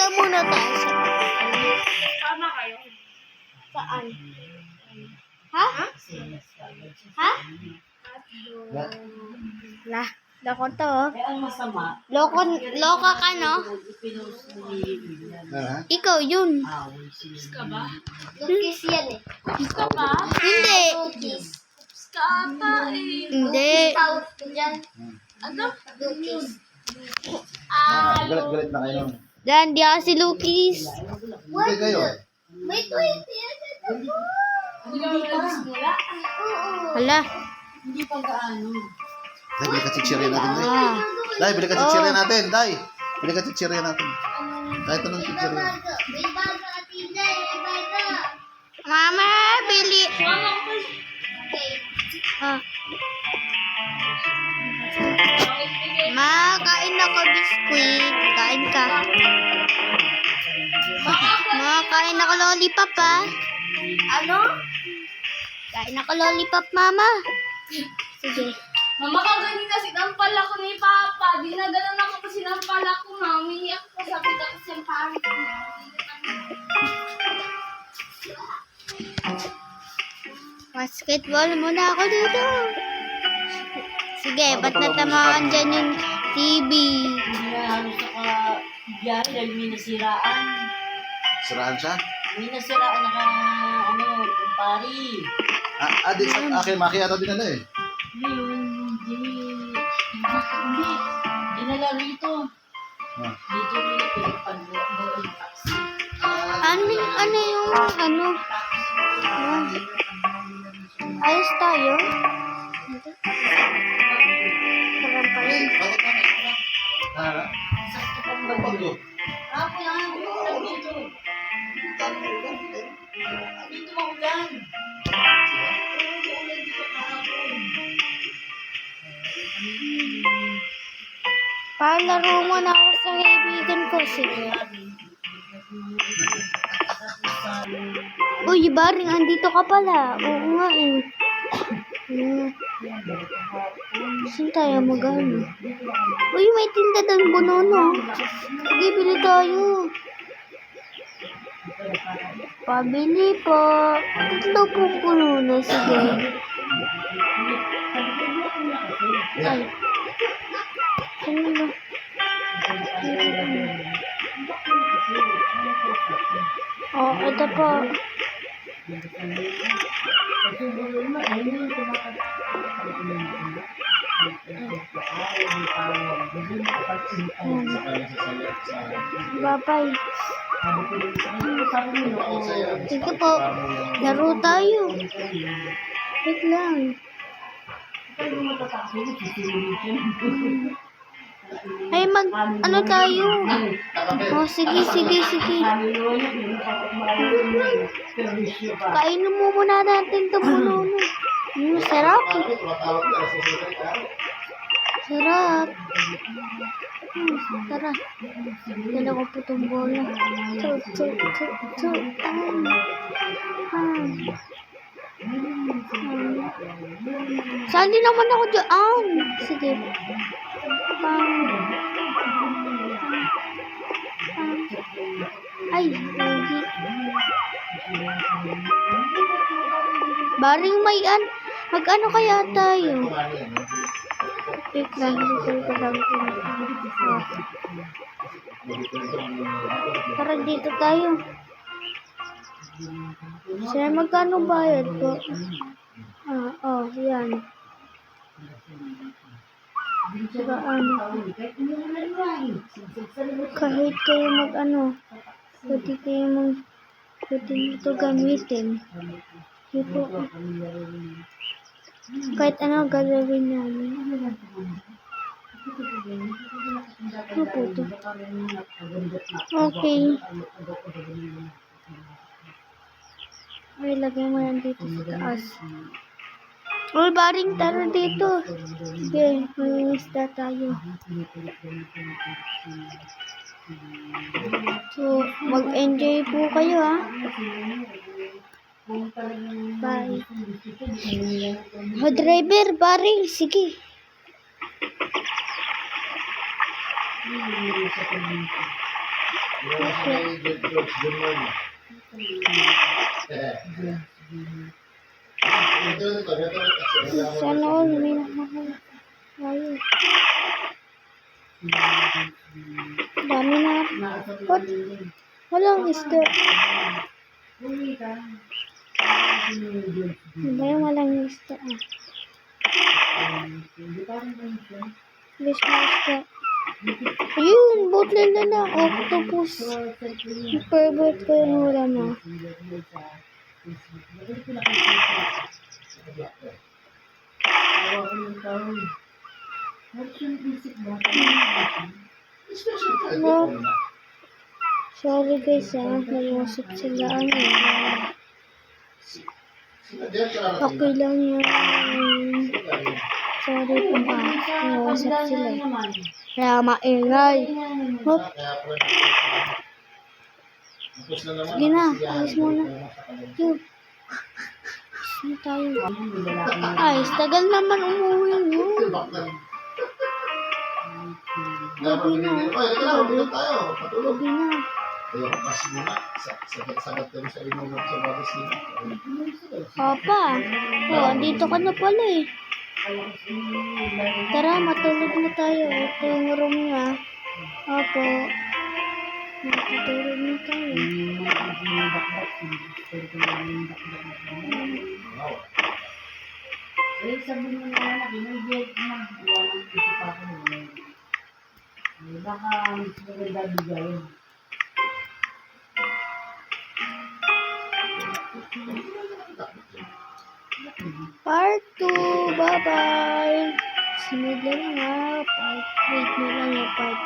Punta muna tayo sa... Tama kayo. Saan? Ha? Ha? Lah, loko to. Ang masama, Loka ka, no? ipinost ni Ikaw yun. Ka ba? Lukis yan eh. Ka ba? Hindi. Lukis. Ka ata eh. Hindi. Ano? Lukis. Galit na kayo. Dan, di ako si Lukis. Hindi kayo. Wait. Hindi ka magsimula? Hala. Hindi pa gaano. Dahil bili ka chichirya natin. Ah. Dahil bili ka chichirya natin. Dahil bili ka chichirya natin. Kahit anong chichirya. Mama, bili. Ah. Ma, kain ako biskuit. Kain ka. Ma, kain ako lollipop, ha? Ano? Kain ako lollipop, mama. Sige. Mama, kaganina sinampal ako ni Papa. Dinagalan ako pa sinampal ako, ma. Umiiyak ko. Sabi ko sa pari ko. Basketball muna ako dito. Sige, ba't natamaan dyan yung TV? Hindi na halos naka-biyahe dahil may nasiraan. Siraan siya? May nasiraan kumpari. Di sa akin, makiyata din na eh. Hindi. Dinala rito. Dito rin pinagpagbuo ng taxi. Ano yung ano? Ah. Ayos tayo? Parang pa yun. Bakit na may Sakto pa mo. pagbago? Ako lang. Dito. Dito maulan. Uulan dito kahapon. Palaro mo na ako sa kaibigan ko. Sige. Uy, Baring, andito ka pala. Oo nga eh. Saan tayo mag-ano? Uy, may tinda ng bonono. Sige, bili tayo. Pabili po. Tatlo pong bonono. Sige. Ay. Saan ba? Oh, ito po. Bye-bye. Sige po. Laro tayo. Wait lang. Ay, ano tayo? Oh, sige. Kainin mo muna natin ito puno. Sarap. Sarap. Tara. Dala ko po itong bola. Sali naman ako dyan. Sige. Ay, lagi. Baring may mag-ano kaya tayo? Wait lang, dito lang. Tara, dito tayo. Sir, magkano bayad po? Yan. Saka kahit kayo pwede kayo pwede ito gamitin. Ito. Kahit gagawin namin. Ano po ito? Okay. Ay, lagyan mo yan dito sa taas. Uy, Baring, tara dito. Sige, may isda tayo. So, mag-enjoy po kayo, ha? Bye. Driver, Baring, sige. Sana all may nakakaya. Ayun. Dami na. What? Walang isda. Ba yung walang isda? Bilis na isda. Ayun, bottle na. Octopus. Favorite ko yung ulam mo. No. Sorry guys nag-usap sila. Okay lang yun. Sorry po nag-usap sila. Kaya maingay. Hop. Sige na, alis muna. Yun. Saan tayo? Ay, tagal naman umuwi yun. Gabi na. Gabi na. Kaya kasi muna, sagat kami sa inyo sa bagas nila. Papa, andito ka na pala eh. Tara, matulog na tayo. Ito yung room niya. Opo. Matutulog na tayo. Sabi mo na wala, binigyan ko na. Walang ito pa ako. Baka maganda bigay. Part 2. Bye-bye. Sunod na lang ha. Wait mo lang yung part